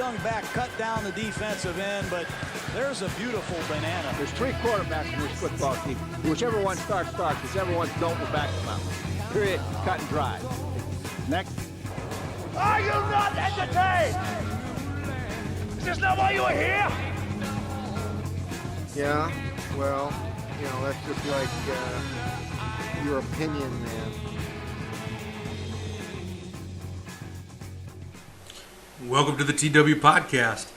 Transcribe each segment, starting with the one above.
young back cut down the defensive end, but there's a beautiful banana. There's 3 quarterbacks in this football team. Whichever one starts. Whichever ones don't, we'll back them up. Period. Cut and dry. Next. Are you not entertained? Is this not why you are here? Yeah, well, you know, that's just like your opinion, man. Welcome to the TW Podcast.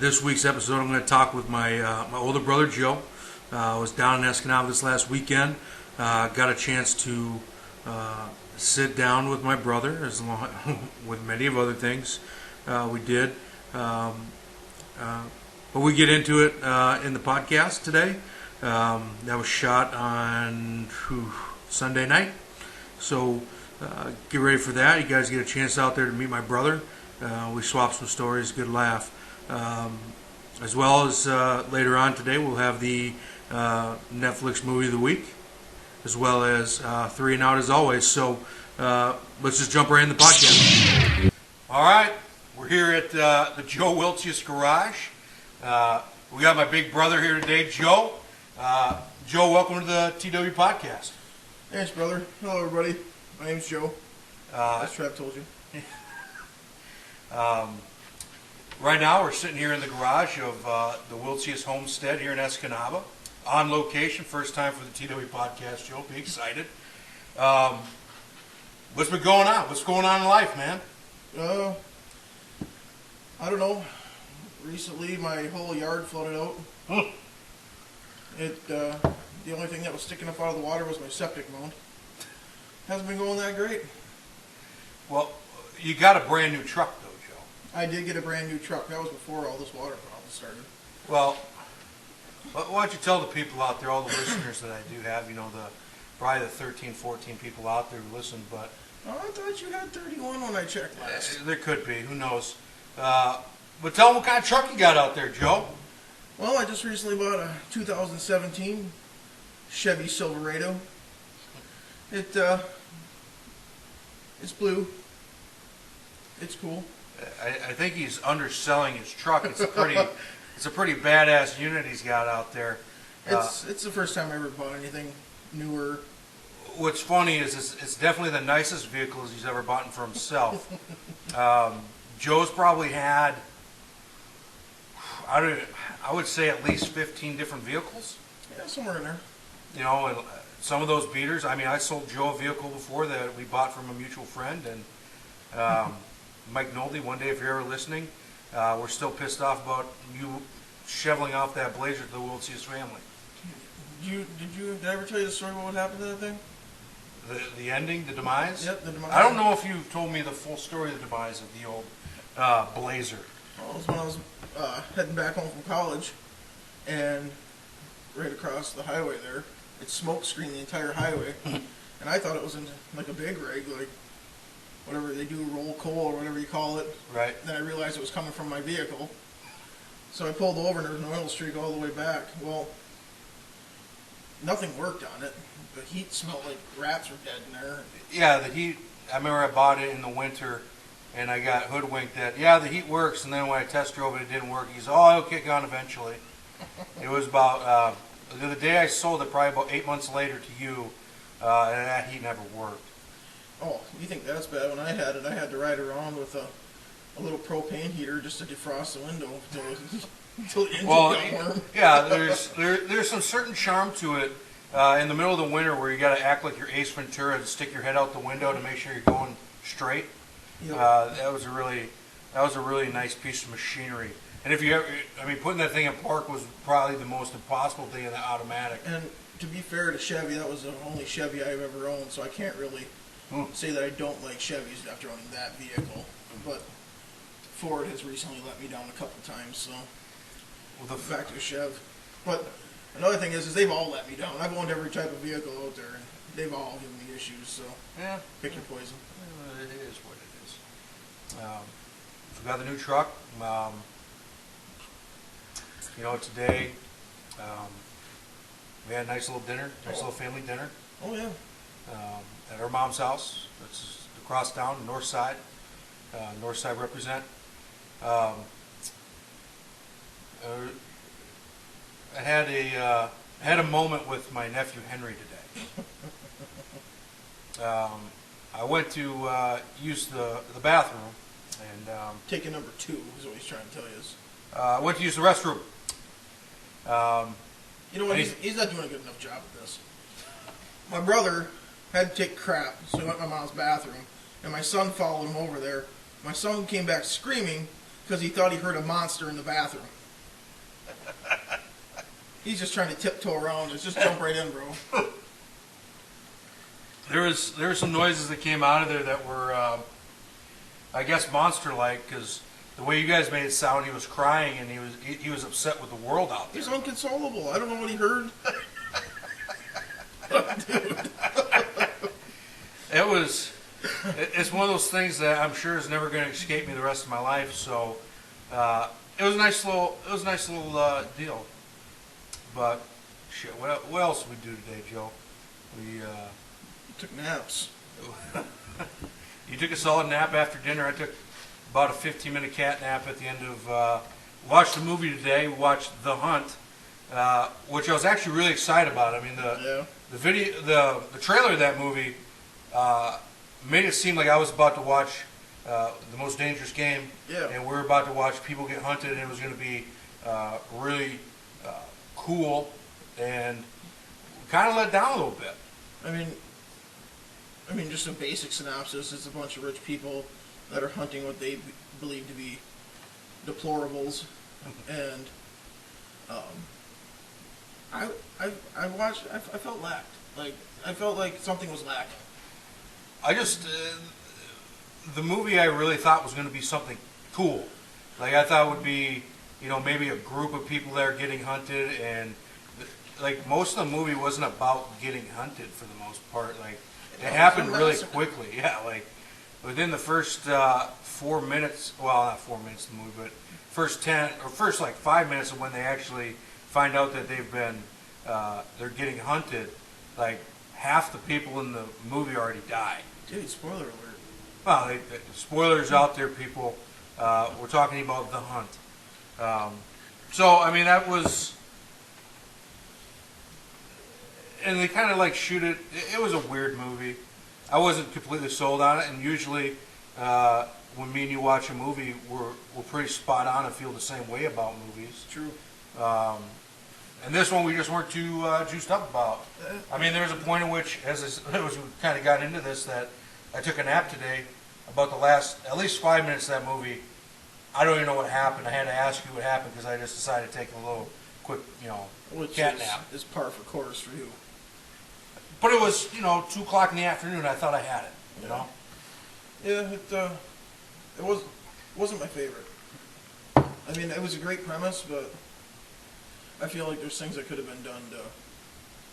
This week's episode, I'm going to talk with my older brother, Joe. I was down in Escanaba this last weekend. Got a chance to sit down with my brother, as long with many of other things we did. But we get into it in the podcast today. That was shot on Sunday night. So get ready for that. You guys get a chance out there to meet my brother. We swap some stories, good laugh. As well as later on today, we'll have the Netflix movie of the week, as well as 3 and Out as always. So let's just jump right in the podcast. All right, we're here at the Joe Wiltsius Garage. We got my big brother here today, Joe. Joe, welcome to the TW Podcast. Thanks, brother. Hello, everybody. My name's Joe. As Trev told you. Right now, we're sitting here in the garage of the Wiltsius Homestead here in Escanaba, on location. First time for the TW Podcast, Joe. Be excited. What's been going on? What's going on in life, man? I don't know. Recently, my whole yard flooded out. The only thing that was sticking up out of the water was my septic mound. Hasn't been going that great. Well, you got a brand new truck, though, Joe. I did get a brand new truck. That was before all this water problem started. Well, why don't you tell the people out there, all the listeners that I do have, you know, probably the 13, 14 people out there who listen, but... Oh, I thought you had 31 when I checked last. There could be. Who knows? But tell them what kind of truck you got out there, Joe. Well, I just recently bought a 2017 Chevy Silverado. It's blue. It's cool. I think he's underselling his truck. It's a pretty badass unit he's got out there. It's the first time I ever bought anything newer. What's funny is it's definitely the nicest vehicle he's ever bought for himself. Joe's probably had, I would say, at least 15 different vehicles. Yeah, somewhere in there. You know, and some of those beaters. I mean, I sold Joe a vehicle before that we bought from a mutual friend, and Mike Nolde, one day if you're ever listening, we're still pissed off about you shoveling off that Blazer to the Wiltsius family. Did I ever tell you the story about what happened to that thing? The ending, the demise? Yep, the demise. I don't know if you've told me the full story of the demise of the old Blazer. Well, it was when I was heading back home from college, and right across the highway there, it smoke screened the entire highway, and I thought it was in like a big rig, like whatever they do, roll coal or whatever you call it. Right. Then I realized it was coming from my vehicle, so I pulled over and there was an oil streak all the way back. Well, nothing worked on it. The heat smelled like rats were dead in there. Yeah, the heat. I remember I bought it in the winter, and I got hoodwinked that, yeah, the heat works, and then when I test drove it, it didn't work. He said, oh, it'll kick on eventually. It was about, the day I sold it, probably about 8 months later to you, and that heat never worked. Oh, you think that's bad? When I had it, I had to ride around with a little propane heater just to defrost the window until the engine got warm. Yeah, there's some certain charm to it in the middle of the winter where you got to act like you're Ace Ventura and stick your head out the window to make sure you're going straight. Yep. That was a really nice piece of machinery. And if you ever, I mean, putting that thing in park was probably the most impossible thing in the automatic. And to be fair to Chevy, that was the only Chevy I've ever owned, so I can't really say that I don't like Chevys after owning that vehicle. But Ford has recently let me down a couple times, so back to a Chev. But another thing is they've all let me down. I've owned every type of vehicle out there, and they've all given me issues. So yeah, pick your poison. It is what it is. We got the new truck. You know, today we had a nice little dinner, little family dinner. Oh yeah. At our mom's house. That's across town, north side. North side represent. I had a moment with my nephew Henry today. I went to use the bathroom, and Taking number 2 is what he's trying to tell you. I went to use the restroom. You know what? He's not doing a good enough job at this. My brother had to take crap, so he went to my mom's bathroom, and my son followed him over there. My son came back screaming because he thought he heard a monster in the bathroom. He's just trying to tiptoe around. Just jump right in, bro. There were some noises that came out of there that were, I guess, monster-like, because the way you guys made it sound, he was crying and he was upset with the world out there. He's inconsolable. I don't know what he heard. Dude. It's one of those things that I'm sure is never going to escape me the rest of my life. So it was a nice little deal. But shit, what else did we do today, Joe? We Took naps. You took a solid nap after dinner. I took about a 15-minute cat nap at the end of. Watched the movie today. We watched The Hunt, which I was actually really excited about. I mean, the the trailer of that movie made it seem like I was about to watch The Most Dangerous Game, and we were about to watch people get hunted, and it was going to be really cool, and kind of let down a little bit. I mean, just a basic synopsis. It's a bunch of rich people that are hunting what they believe to be deplorables, and I watched. I felt lacked. Like I felt like something was lacking. I just the movie I really thought was going to be something cool. Like I thought it would be, maybe a group of people that are getting hunted, and like most of the movie wasn't about getting hunted for the most part. Like it happened really quickly. Yeah, like within the first 4 minutes. Well, not 4 minutes of the movie, but first 5 minutes of when they actually find out that they're getting hunted. Like half the people in the movie already died. Dude, spoiler alert. Well, spoilers out there, people. We're talking about The Hunt. So, I mean, that was... And they kind of like shoot it. It was a weird movie. I wasn't completely sold on it, and usually when me and you watch a movie, we're pretty spot on and feel the same way about movies. True. And this one we just weren't too juiced up about. I mean, there was a point in which, as we kind of got into this, that I took a nap today. About the last, at least 5 minutes of that movie, I don't even know what happened. I had to ask you what happened because I just decided to take a little quick, cat nap. Is par for course for you. But it was, 2 o'clock in the afternoon. I thought I had it, Yeah, it wasn't my favorite. I mean, it was a great premise, but I feel like there's things that could have been done to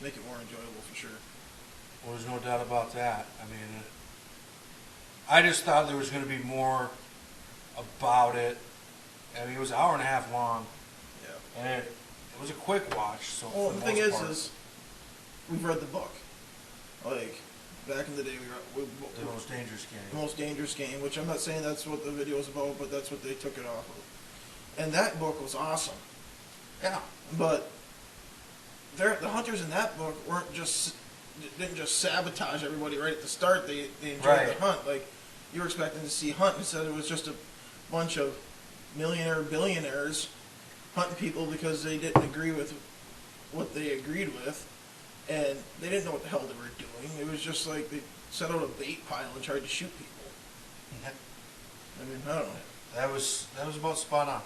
make it more enjoyable for sure. Well, there's no doubt about that. I mean, I just thought there was going to be more about it. I mean, it was an hour and a half long. Yeah. And it was a quick watch. So well, the thing is we've read the book. Like, back in the day, we The Most Dangerous Game. The Most Dangerous Game, which I'm not saying that's what the video is about, but that's what they took it off of. And that book was awesome. Yeah. But the hunters in that book didn't just sabotage everybody right at the start. They enjoyed the hunt. Like, you were expecting to see hunt. Instead, it was just a bunch of billionaires hunting people because they didn't agree with what they agreed with, and they didn't know what the hell they were doing. It was just like they set out a bait pile and tried to shoot people. Yeah. I mean, I don't know. That was about spot on.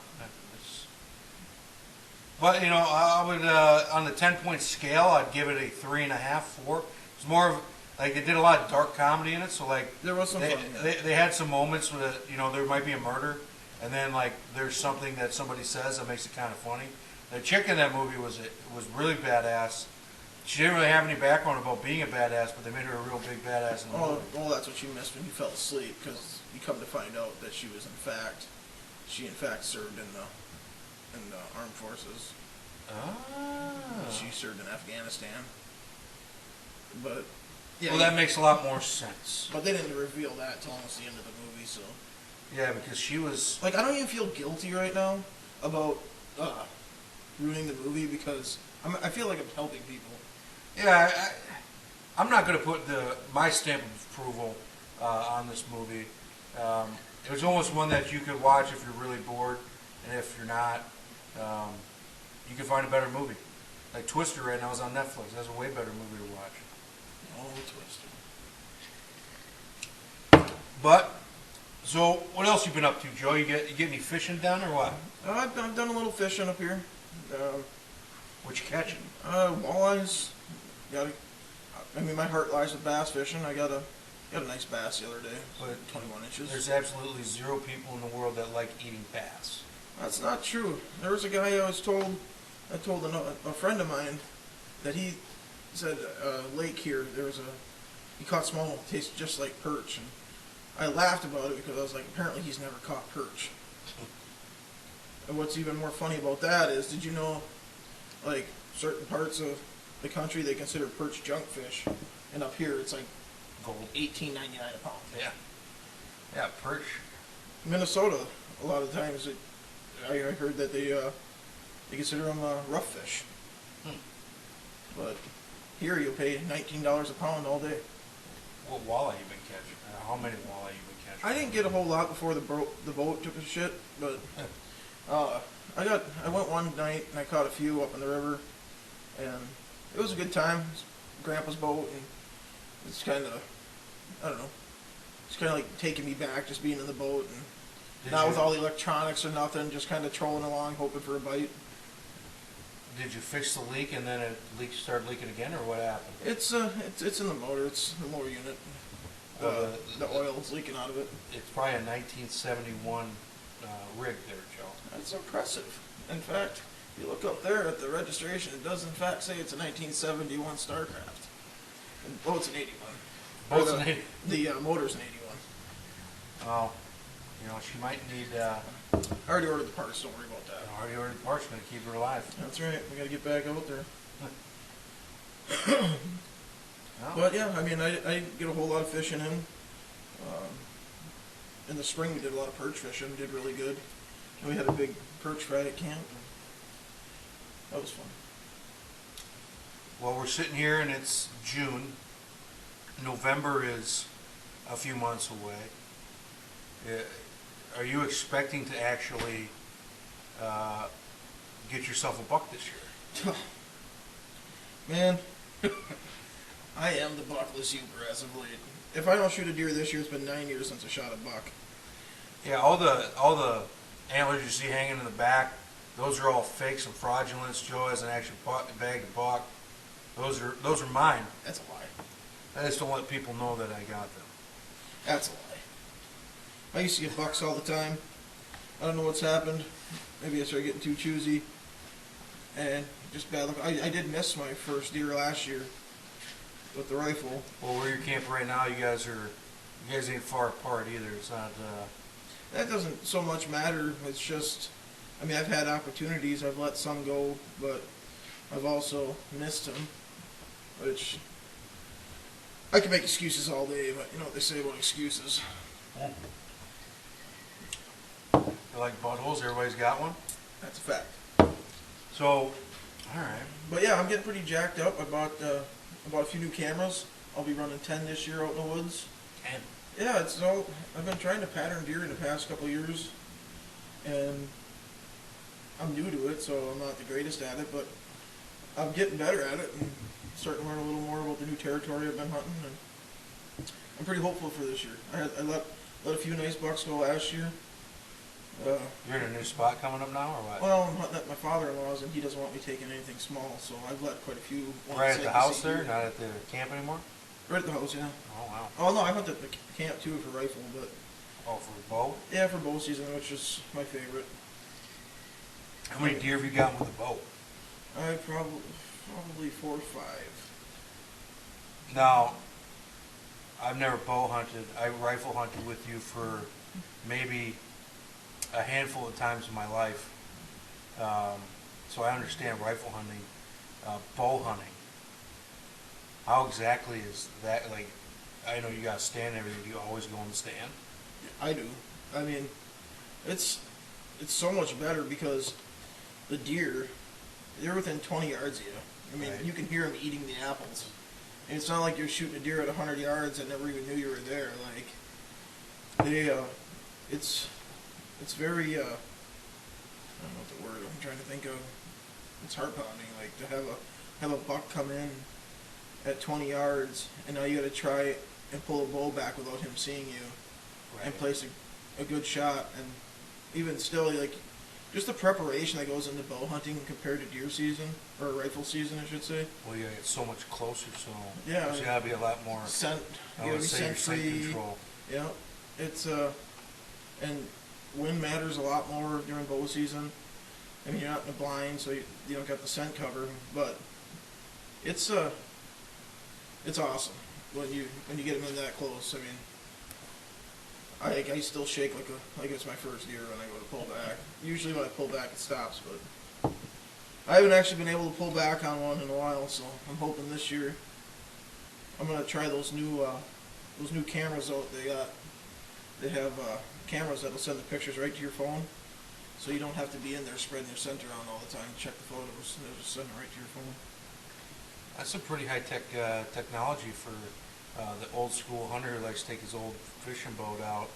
But I would on the 10-point scale, I'd give it a 3.5, 4. It's more of like they did a lot of dark comedy in it, so like there was some fun, they had some moments where there might be a murder, and then like there's something that somebody says that makes it kind of funny. The chick in that movie was really badass. She didn't really have any background about being a badass, but they made her a real big badass in the movie. Well, that's what you missed when you fell asleep, because you come to find out that she in fact served in the armed forces. Ah. She served in Afghanistan. But yeah, well, that makes a lot more sense. But they didn't reveal that until almost the end of the movie, so Yeah, because she was. Like, I don't even feel guilty right now about ruining the movie because I feel like I'm helping people. Yeah, I'm not going to put my stamp of approval on this movie. It was almost one that you could watch if you're really bored, and if you're not, you can find a better movie. Like Twister right now is on Netflix. That's a way better movie to watch. Oh, Twister. But, so what else you been up to, Joe? You get any fishing done or what? I've done a little fishing up here. What you catching? Walleyes. My heart lies with bass fishing. I got a nice bass the other day. But 21 inches. There's absolutely zero people in the world that like eating bass. That's not true. There was a guy I told a friend of mine that he said lake here, he caught small, tastes just like perch. And I laughed about it because I was like, apparently he's never caught perch. And what's even more funny about that is, did you know, like, certain parts of the country they consider perch junk fish, and up here it's like Gold. $18.99 a pound. Yeah, perch. Minnesota, a lot of times I heard that they consider them rough fish. But here you'll pay $19 a pound all day. What walleye you been catching? How many walleye you been catching? I didn't get a whole lot before the boat took a shit, but I went one night and I caught a few up in the river, and it was a good time. It's Grandpa's boat, and it's kind of, I don't know, it's kind of like taking me back, just being in the boat and not with all the electronics or nothing, just kind of trolling along, hoping for a bite. Did you fix the leak and then it started leaking again, or what happened? It's in the motor. It's the motor unit. The oil is leaking out of it. It's probably a 1971 rig there, Joe. That's impressive. In fact, if you look up there at the registration, it does in fact say it's a 1971 Starcraft. Oh, it's an 81. Boat's an 80. The motor's an 81. Oh, she might need. I already ordered the parts. Don't worry about that. Already ordered the parts, going to keep her alive. That's right. We got to get back out there. Oh. But yeah, I didn't get a whole lot of fishing in. In the spring, we did a lot of perch fishing. Did really good. And we had a big perch fry at camp. That was fun. Well, we're sitting here and it's June. November is a few months away. Are you expecting to actually get yourself a buck this year? Man, I am the buckless youper as of late. If I don't shoot a deer this year, it's been 9 years since I shot a buck. Yeah, all the antlers you see hanging in the back, those are all fakes and fraudulence. Joe hasn't actually bagged a buck. Those are mine. That's a lie. I just don't let people know that I got them. That's a lie. I used to get bucks all the time. I don't know what's happened. Maybe I started getting too choosy. And just bad luck. I did miss my first deer last year with the rifle. Well, where you're camping right now, you guys ain't far apart either. It's not. That doesn't so much matter. It's just, I've had opportunities. I've let some go, but I've also missed them. Which, I can make excuses all day, but you know what they say about excuses. You like buttholes? Everybody's got one? That's a fact. So, all right. But yeah, I'm getting pretty jacked up. I bought a few new cameras. I'll be running 10 this year out in the woods. 10? Yeah, I've been trying to pattern deer in the past couple of years, and I'm new to it, so I'm not the greatest at it, but I'm getting better at it and starting to learn a little more about the new territory I've been hunting, and I'm pretty hopeful for this year. I let a few nice bucks go last year. You're in a new spot coming up now, or what? Well, I'm hunting at my father-in-law's, and he doesn't want me taking anything small, so I've let quite a few. Right at the house there, not at the camp anymore? Right at the house, yeah. Oh, wow. Oh, no, I hunt at the camp, too, for rifle, but... Oh, for bow? Yeah, for bow season, which is my favorite. How many deer have you gotten with the bow? I probably 4 or 5. Now, I've never bow hunted. I rifle hunted with you for maybe a handful of times in my life. So I understand rifle hunting. Bow hunting. How exactly is that? Like, I know you got to stand and everything. Do you always go on the stand? I do. I mean, it's so much better because the deer, they're within 20 yards of you. I mean, Right. you can hear them eating the apples. And it's not like you're shooting a deer at 100 yards and never even knew you were there. Like, it's very, I don't know what the word I'm trying to think of. It's heart pounding. Like, to have a buck come in at 20 yards, and now you got to try and pull a bow back without him seeing you, and place a good shot. And even still, like, just the preparation that goes into bow hunting compared to deer season, or rifle season, I should say. Well, yeah, it's so much closer, so Yeah, there's got to be a lot more. Scent, I you would gotta be say your scent scent free. control. Yeah, it's and wind matters a lot more during bow season. I mean, you're not in the blind, so you don't got the scent cover, but it's awesome when you get them in that close. I mean, I still shake like it's my first deer when I go to pull back. Usually when I pull back, it stops, but I haven't actually been able to pull back on one in a while, so I'm hoping this year I'm gonna try those new cameras out they got. They have cameras that'll send the pictures right to your phone, so you don't have to be in there spreading your scent around all the time to check the photos. They'll just send it right to your phone. That's some pretty high-tech technology for the old school hunter who likes to take his old fishing boat out.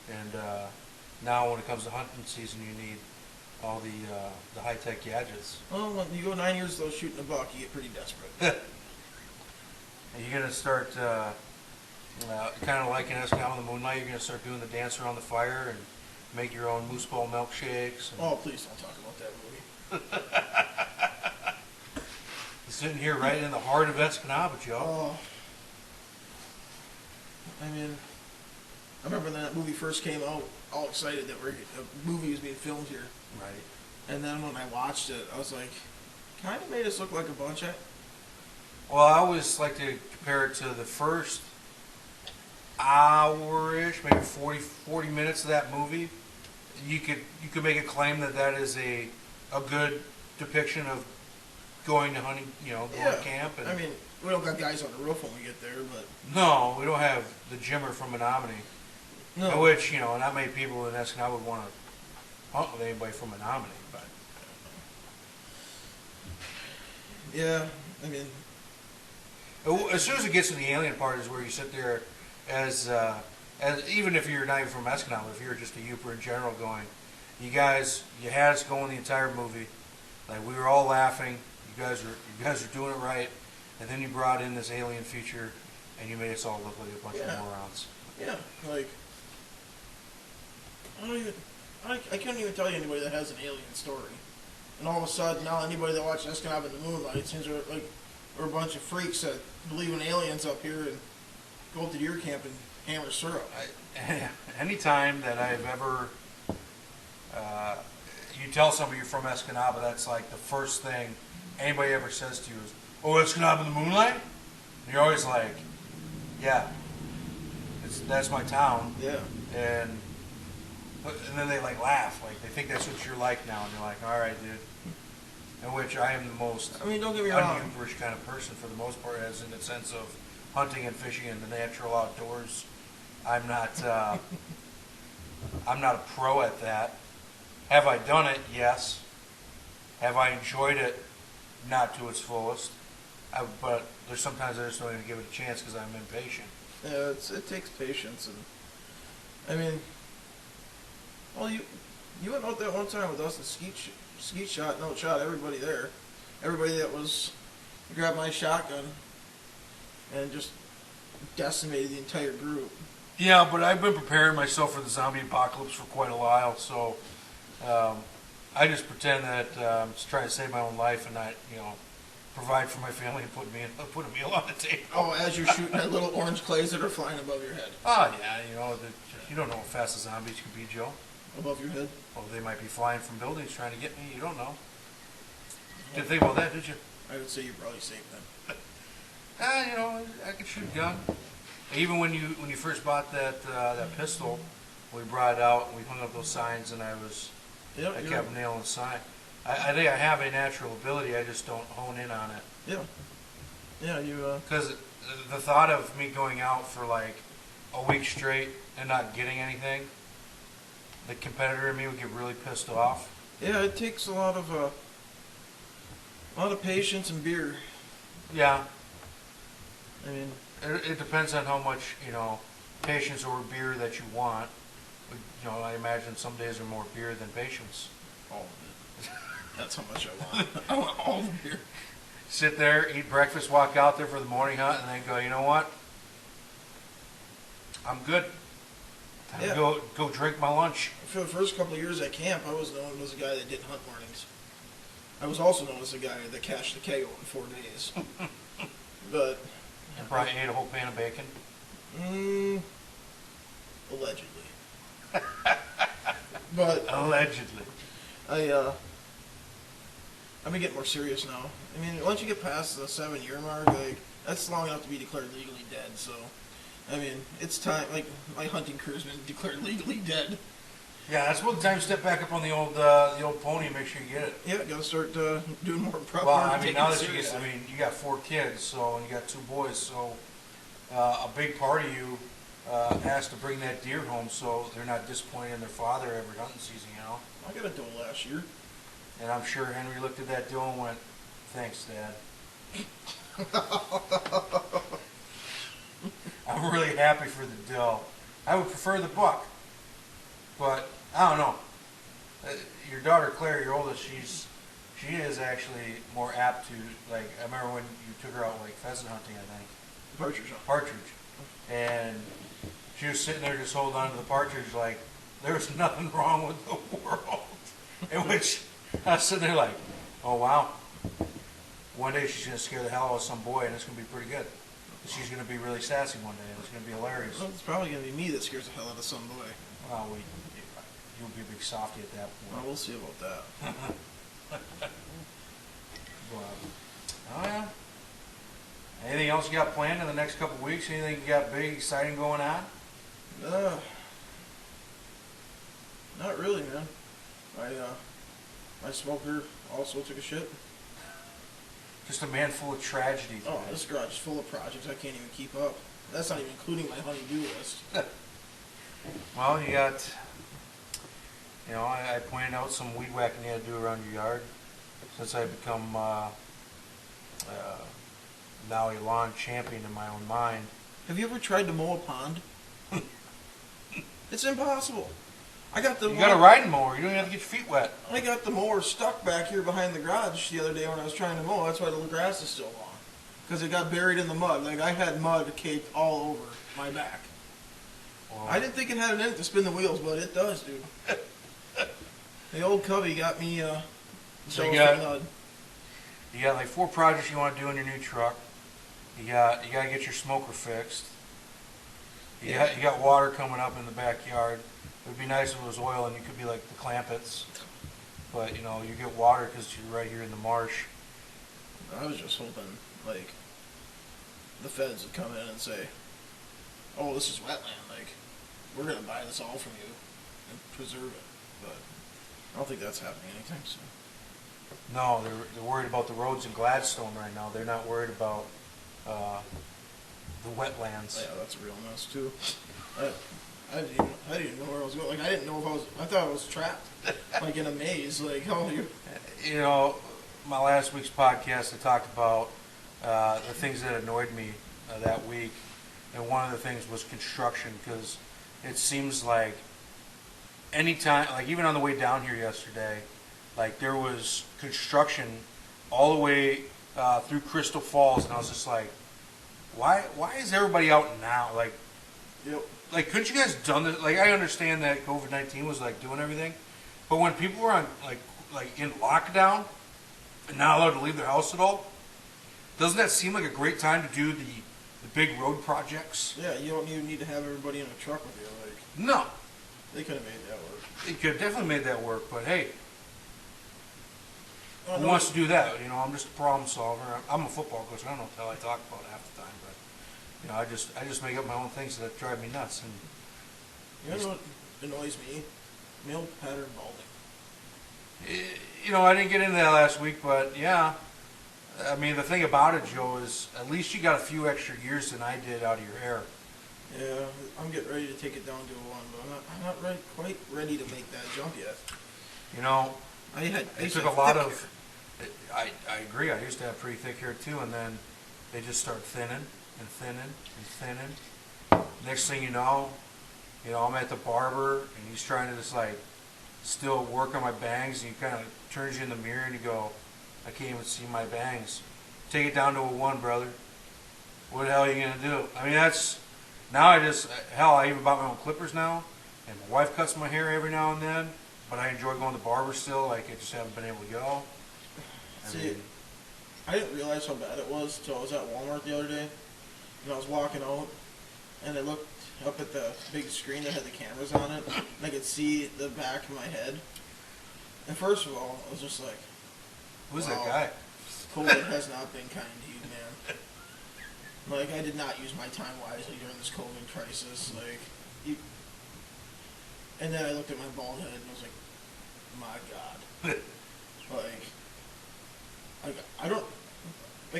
And now when it comes to hunting season, you need all the high-tech gadgets. Well, when you go 9 years without shooting a buck, you get pretty desperate. Are you going to start kind of like in Escanaba in the Moonlight, you're going to start doing the dance around the fire and make your own moose ball milkshakes? And Oh, please don't talk about that movie. sitting here right in the heart of Escanaba, Joe. Oh, I mean, I remember when that movie first came out, all excited that a movie was being filmed here. Right. And then when I watched it, I was like, kind of made us look like a bunch of... Well, I always like to compare it to the first hour-ish, maybe 40 minutes of that movie. You could make a claim that is a good depiction of going to hunting, going to camp. And I mean, we don't got guys on the roof when we get there, but... no, we don't have the Jimmer from Menominee. No. Which, not many people in Escanaba would want to hunt with anybody from Menominee, but... Yeah, I mean... As soon as it gets to the alien part is where you sit there as even if you're not even from Escanaba, if you're just a Youper in general going, you had us going the entire movie, like we were all laughing, you guys are doing it right, and then you brought in this alien feature and you made us all look like a bunch of morons. Yeah, like... I couldn't even tell you anybody that has an alien story. And all of a sudden, now anybody that watches Escanaba in the Moonlight seems like we're a bunch of freaks that believe in aliens up here and go up to deer camp and hammer syrup. Anytime that I've ever, you tell somebody you're from Escanaba, that's like the first thing anybody ever says to you is, "Oh, Escanaba in the Moonlight?" And you're always like, "Yeah, that's my town." Yeah. And then they like laugh, like they think that's what you're like now, and you're like, "All right, dude." In which I am the most I mean, don't get me wrong. un-Yooperish kind of person for the most part, as in the sense of hunting and fishing in the natural outdoors. I'm not a pro at that. Have I done it? Yes. Have I enjoyed it? Not to its fullest. But there's sometimes I just don't even give it a chance because I'm impatient. Yeah, it takes patience, and I mean, well, you went out there one time with us and skeet shot, no shot everybody there, everybody that was grabbed my shotgun and just decimated the entire group. Yeah, but I've been preparing myself for the zombie apocalypse for quite a while, so I just pretend that I'm just trying to save my own life and not, provide for my family and put a meal on the table. Oh, as you're shooting at little orange clays that are flying above your head. Oh, yeah, you don't know how fast the zombies can be, Joe. Above your head? Well, they might be flying from buildings trying to get me. You don't know. Didn't think about that, did you? I would say you're probably safe then. I could shoot a gun. Even when you first bought that pistol, we brought it out and we hung up those signs, and I kept nailing the sign. I think I have a natural ability. I just don't hone in on it. Yeah. Yeah, you. Because the thought of me going out for like a week straight and not getting anything the competitor in me would get really pissed off. Yeah, it takes a lot of patience and beer. Yeah, I mean, it depends on how much, patience or beer that you want. I imagine some days are more beer than patience. all of it. That's how much I want. I want all the beer. Sit there, eat breakfast, walk out there for the morning hunt, and then go, you know what? I'm good. Time to Yeah. go drink my lunch. For the first couple of years at camp, I was known as a guy that didn't hunt mornings. I was also known as a guy that cached the KO in 4 days. But And probably ate a whole pan of bacon. Allegedly. But Allegedly. I've been getting more serious now. I mean, once you get past the 7-year mark, like, that's long enough to be declared legally dead. So, I mean, it's time. Like, my hunting career's been declared legally dead. Yeah, that's about the time to step back up on the old pony and make sure you get it. Yeah, gotta start doing more prep Well, work. I mean, taking now it that you seriously. you got 4 kids, so, and you got 2 boys, so a big part of you has to bring that deer home, so they're not disappointed in their father every hunting season, I got a doe last year. And I'm sure Henry looked at that doe and went, "Thanks, Dad." I'm really happy for the doe. I would prefer the buck, but I don't know. Your daughter Claire, your oldest, she is actually more apt to, like, I remember when you took her out like pheasant hunting, I think. Partridge. And she was sitting there just holding on to the partridge like there was nothing wrong with the world. In which I was sitting there like, oh wow. One day she's going to scare the hell out of some boy and it's going to be pretty good. She's going to be really sassy one day and it's going to be hilarious. Well, it's probably gonna be me that scares the hell out of some boy. Well, you'll be a big softy at that Well, point. we'll see about that. But, oh yeah. Anything else you got planned in the next couple of weeks? Anything you got big, exciting going on? Not really, man. My smoker also took a shit. Just a man full of tragedy. Oh, today. this garage is full of projects I can't even keep up. That's not even including my honey-do list. Well, you got, I pointed out some weed whacking you had to do around your yard since I've become now a lawn champion in my own mind. Have you ever tried to mow a pond? It's impossible. I got the You got a riding mower. You don't even have to get your feet wet. I got the mower stuck back here behind the garage the other day when I was trying to mow. That's why the grass is still long. Because it got buried in the mud. Like, I had mud caked all over my back. Well, I didn't think it had an end to spin the wheels, but it does, dude. The old Cubby got me, So so you got- mud. You got like 4 projects you want to do in your new truck. You got to get your smoker fixed. You got water coming up in the backyard. It would be nice if it was oil and you could be like the Clampets. But you get water because you're right here in the marsh. I was just hoping, like, the feds would come in and say, oh, this is wetland, like, we're going to buy this all from you and preserve it. But I don't think that's happening anytime soon. No, they're worried about the roads in Gladstone right now. They're not worried about the wetlands. Yeah, that's a real mess, too. I didn't even know where I was going. Like, I didn't know if I thought I was trapped, like, in a maze. Like, how you... My last week's podcast, I talked about the things that annoyed me that week, and one of the things was construction, because it seems like anytime, like even on the way down here yesterday, like there was construction all the way through Crystal Falls, and I was just like, why is everybody out now? Like, Yep. like couldn't you guys done this? Like, I understand that COVID-19 was like doing everything, but when people were on like in lockdown and not allowed to leave their house at all, doesn't that seem like a great time to do the big road projects? Yeah, you don't even need to have everybody in a truck with you. Like, No, they could have made that work. it could have definitely made that work, but hey, Oh, who no, wants to do that? I'm just a problem solver. I'm a football coach. I don't know what the hell I talk about half the time, but I just make up my own things that drive me nuts. And You know what annoys me? Male pattern balding. I didn't get into that last week, but yeah. I mean, the thing about it, Joe, is at least you got a few extra years than I did out of your hair. Yeah, I'm getting ready to take it down to a 1, but I'm not quite ready to make that jump yet. You know, I used took to a lot have of. thick I agree. I used to have pretty thick hair too, and then they just start thinning and thinning and thinning. Next thing you know, I'm at the barber and he's trying to just like still work on my bangs, and he kind of turns you in the mirror and you go, I can't even see my bangs. Take it down to a 1, brother. What the hell are you gonna do? I mean, now I even bought my own clippers now, and my wife cuts my hair every now and then. But I enjoy going to the barber still. Like, I just haven't been able to go. I didn't realize how bad it was until I was at Walmart the other day, and I was walking out, and I looked up at the big screen that had the cameras on it, and I could see the back of my head. And first of all, I was just like, Who's wow, that guy? COVID has not been kind to you, man. Like, I did not use my time wisely during this COVID crisis. And then I looked at my bald head and I was like, my God.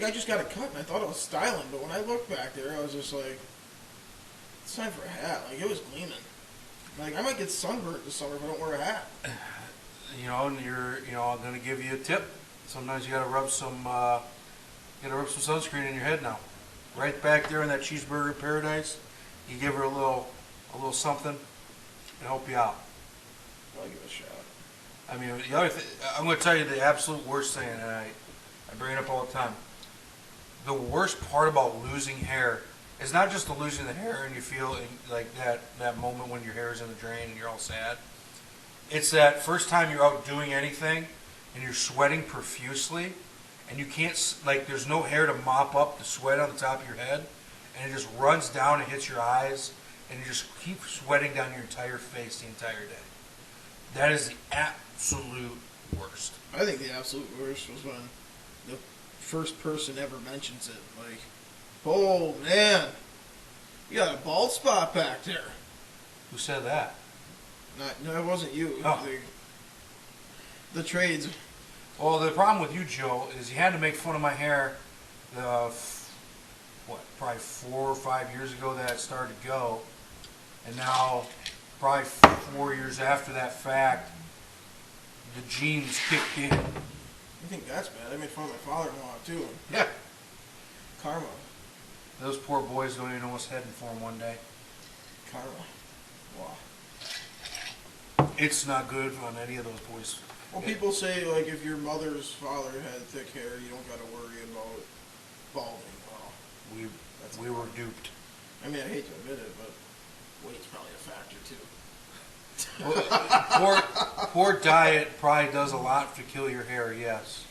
I just got it cut and I thought it was styling, but when I looked back there, I was just like, it's time for a hat. Like, it was gleaming. Like, I might get sunburnt this summer if I don't wear a hat. And I'm gonna give you a tip. Sometimes you gotta rub some sunscreen in your head now. Right back there in that cheeseburger paradise, you give her a little something to help you out. I'll give it a shot. I mean, the other thing, I'm going to tell you the absolute worst thing, and I bring it up all the time. The worst part about losing hair is not just the losing the hair and you feel like that moment when your hair is in the drain and you're all sad. It's that first time you're out doing anything and you're sweating profusely and you can't, like, there's no hair to mop up the sweat on the top of your head, and it just runs down and hits your eyes, and you just keep sweating down your entire face the entire day. That is the absolute worst. I think the absolute worst was when the first person ever mentions it. Like, oh man, you got a bald spot back there. Who said that? No, it wasn't you. Oh. The trades. Well, the problem with you, Joe, is you had to make fun of my hair, probably 4 or 5 years ago that it started to go. And now, probably 4 years after that fact, the genes kicked in. I think that's bad. I made fun of my father-in-law, too. Yeah. Karma. Those poor boys don't even know what's heading for them one day. Karma. Wow. It's not good on any of those boys. Well, people say, like, if your mother's father had thick hair, you don't got to worry about balding. Well, We were duped. I mean, I hate to admit it, but weight's probably a factor, too. Poor diet probably does a lot to kill your hair, yes.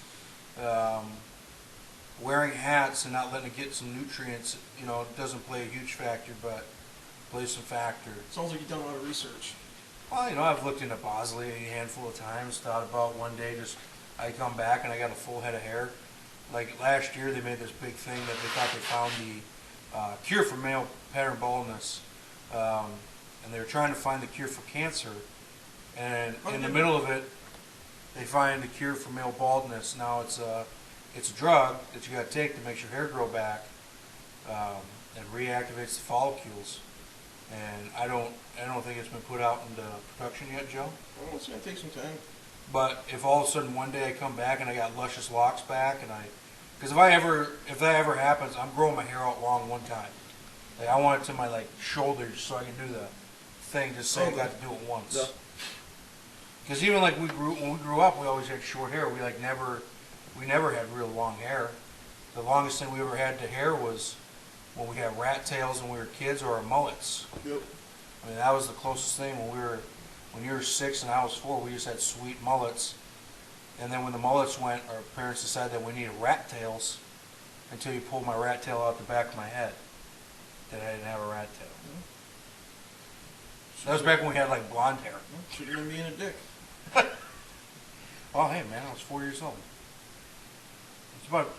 Wearing hats and not letting it get some nutrients, doesn't play a huge factor, but plays some factor. Sounds like you've done a lot of research. Well, I've looked into Bosley a handful of times, thought about one day I come back and I got a full head of hair. Like last year they made this big thing that they thought they found the cure for male pattern baldness. And they were trying to find the cure for cancer. And in the middle of it, they find the cure for male baldness. Now it's a drug that you got to take that makes your hair grow back and reactivates the follicles. And I don't think it's been put out into production yet, Joe. Well, it's gonna take some time. But if all of a sudden one day I come back and I got luscious locks back, because if that ever happens, I'm growing my hair out long one time. Like I want it to my shoulders so I can do the thing. Just say I got to do it once. Because even when we grew up, we always had short hair. We never had real long hair. The longest thing we ever had to hair was when we had rat tails when we were kids, or our mullets. Yep. I mean, that was the closest thing when you were 6 and I was 4, we just had sweet mullets. And then when the mullets went, our parents decided that we needed rat tails until you pulled my rat tail out the back of my head. That I didn't have a rat tail. Mm-hmm. That was back when we had blonde hair. Shouldn't have been being a dick. Oh, hey man, I was 4 years old. It's about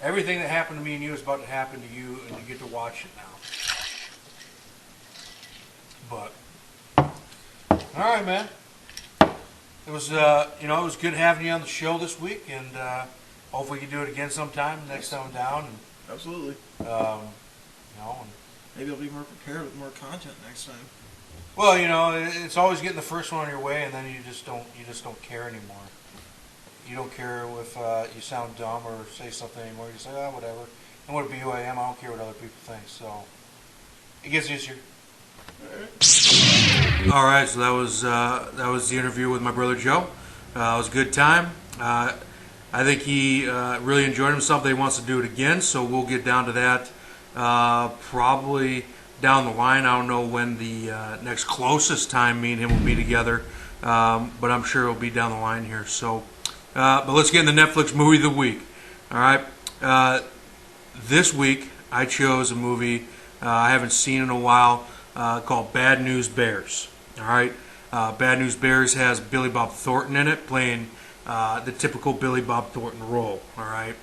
everything that happened to me and you is about to happen to you, and you get to watch it now. But all right, man. It was it was good having you on the show this week, and hopefully we can do it again sometime next time I'm down. And, Absolutely. and maybe I'll be more prepared with more content next time. Well, you know, it's always getting the first one on your way, and then you just don't care anymore. You don't care if you sound dumb or say something anymore. You say, oh, whatever. I want to be who I am. I don't care what other people think. So it gets easier. All right, so that was the interview with my brother Joe. It was a good time. I think he really enjoyed himself. That he wants to do it again, so we'll get down to that probably down the line. I don't know when the next closest time me and him will be together, but I'm sure it'll be down the line here. So, but let's get in the Netflix movie of the week. All right, this week I chose a movie I haven't seen in a while called Bad News Bears. All right, Bad News Bears has Billy Bob Thornton in it, playing the typical Billy Bob Thornton role. All right,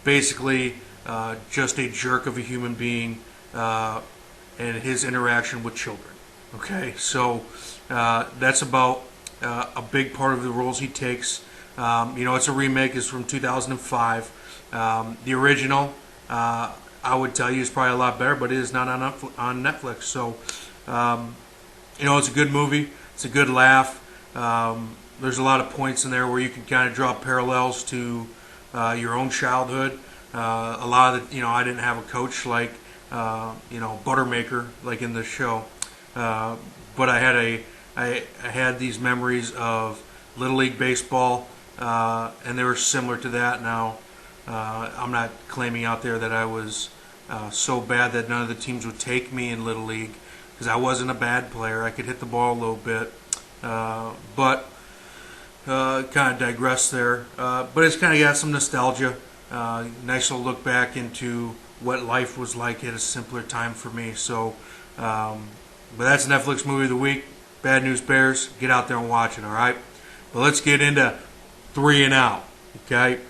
basically just a jerk of a human being and his interaction with children. Okay, so that's about a big part of the roles he takes. It's a remake. It's from 2005. The original, I would tell you, is probably a lot better, but it is not on Netflix. So, it's a good movie. It's a good laugh. There's a lot of points in there where you can kind of draw parallels to your own childhood. A lot of the, I didn't have a coach like, Buttermaker, like in the show. But I had these memories of Little League Baseball, and they were similar to that. Now, I'm not claiming out there that I was so bad that none of the teams would take me in Little League, because I wasn't a bad player. I could hit the ball a little bit, but kind of digress there. But it's kind of got some nostalgia. Nice little look back into what life was like at a simpler time for me. So, but that's Netflix movie of the week. Bad News Bears. Get out there and watch it. All right. But let's get into 3 and Out. Okay.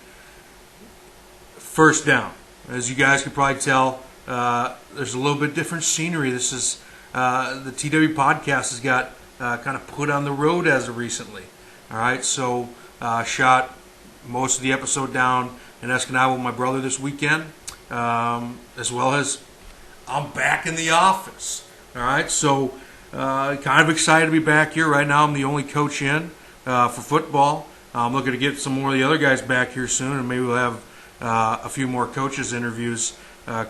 First down. As you guys can probably tell, there's a little bit different scenery. This is the TW podcast has got kind of put on the road as of recently. All right. So shot most of the episode down in Escanaba with my brother this weekend, as well as I'm back in the office. All right, so kind of excited to be back here. Right now I'm the only coach in for football. I'm looking to get some more of the other guys back here soon, and maybe we'll have a few more coaches interviews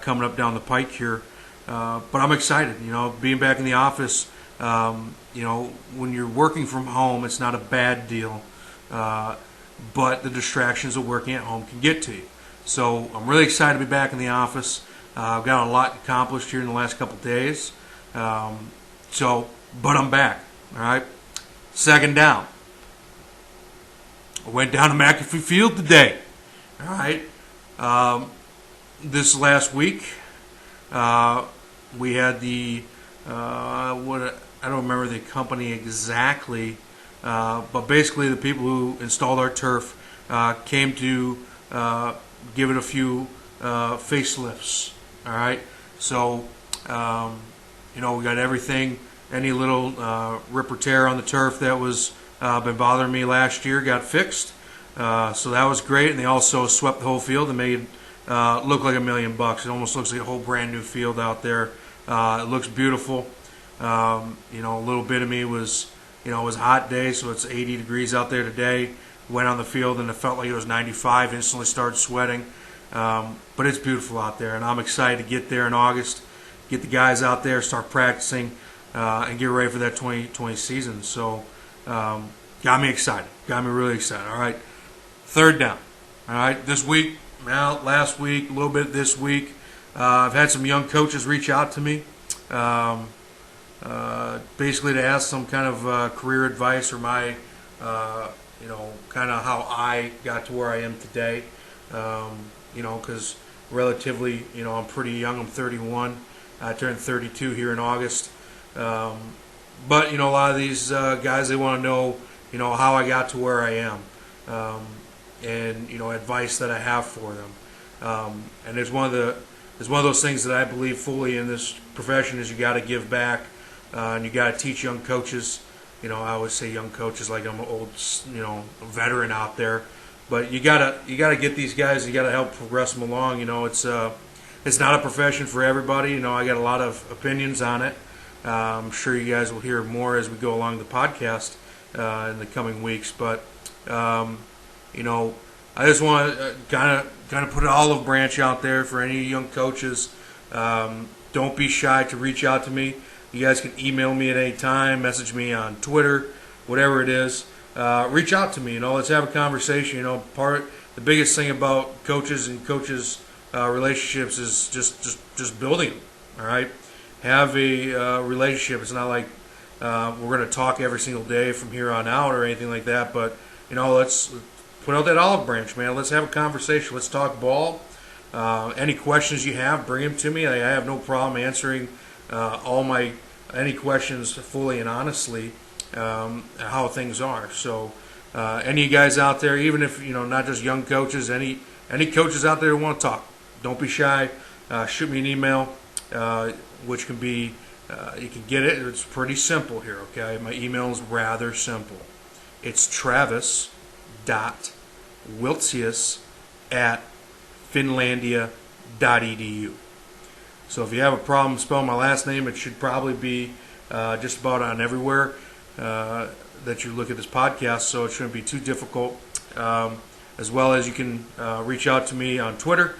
coming up down the pike here. But I'm excited, being back in the office. When you're working from home, it's not a bad deal. But the distractions of working at home can get to you. So I'm really excited to be back in the office. I've got a lot accomplished here in the last couple of days. But I'm back. All right. Second down. I went down to McAfee Field today. All right. This last week, we had the I don't remember the company exactly. But basically, the people who installed our turf came to give it a few facelifts. All right, so we got everything. Any little rip or tear on the turf that was been bothering me last year got fixed. So that was great, and they also swept the whole field and made look like $1 million. It almost looks like a whole brand new field out there. It looks beautiful. A little bit of me was. It was a hot day, so it's 80 degrees out there today. Went on the field, and it felt like it was 95. Instantly started sweating. But it's beautiful out there, and I'm excited to get there in August, get the guys out there, start practicing, and get ready for that 2020 season. So got me excited. Got me really excited. All right, third down. All right, this week, last week, a little bit this week, I've had some young coaches reach out to me. Basically to ask some kind of career advice or my, kind of how I got to where I am today. Because relatively, I'm pretty young. I'm 31. I turned 32 here in August. But, a lot of these guys, they want to know, how I got to where I am. And, advice that I have for them. And it's one of those things that I believe fully in this profession is you got to give back. And you got to teach young coaches. I always say young coaches like I'm an old, veteran out there. But you gotta get these guys. You gotta help progress them along. It's it's not a profession for everybody. I got a lot of opinions on it. I'm sure you guys will hear more as we go along the podcast in the coming weeks. But I just want to kind of put an olive branch out there for any young coaches. Don't be shy to reach out to me. You guys can email me at any time, message me on Twitter, whatever it is. Reach out to me. Let's have a conversation. The biggest thing about coaches and coaches relationships is just building them. All right, have a relationship. It's not like we're going to talk every single day from here on out or anything like that. But let's put out that olive branch, man. Let's have a conversation. Let's talk ball. Any questions you have, bring them to me. I have no problem answering any questions fully and honestly how things are. So any of you guys out there, even if not just young coaches, any coaches out there who want to talk, don't be shy. Shoot me an email, which can be you can get it. It's pretty simple here. Okay, my email is rather simple. It's travis.wiltsius@finlandia.edu. So if you have a problem spelling my last name, it should probably be just about on everywhere that you look at this podcast, so it shouldn't be too difficult. As well as you can reach out to me on Twitter,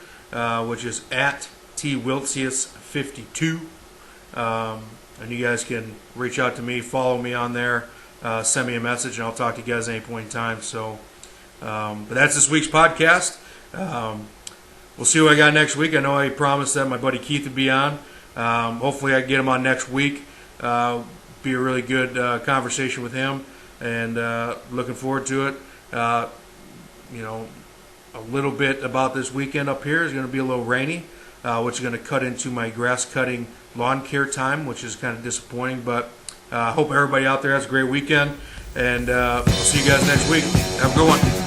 which is @twiltsius52. And you guys can reach out to me, follow me on there, send me a message, and I'll talk to you guys at any point in time. So, but that's this week's podcast. We'll see what I got next week. I know I promised that my buddy Keith would be on. Hopefully I can get him on next week. Be a really good conversation with him, and looking forward to it. A little bit about this weekend up here is going to be a little rainy, which is going to cut into my grass cutting lawn care time, which is kind of disappointing. But I hope everybody out there has a great weekend, and we'll see you guys next week. Have a good one.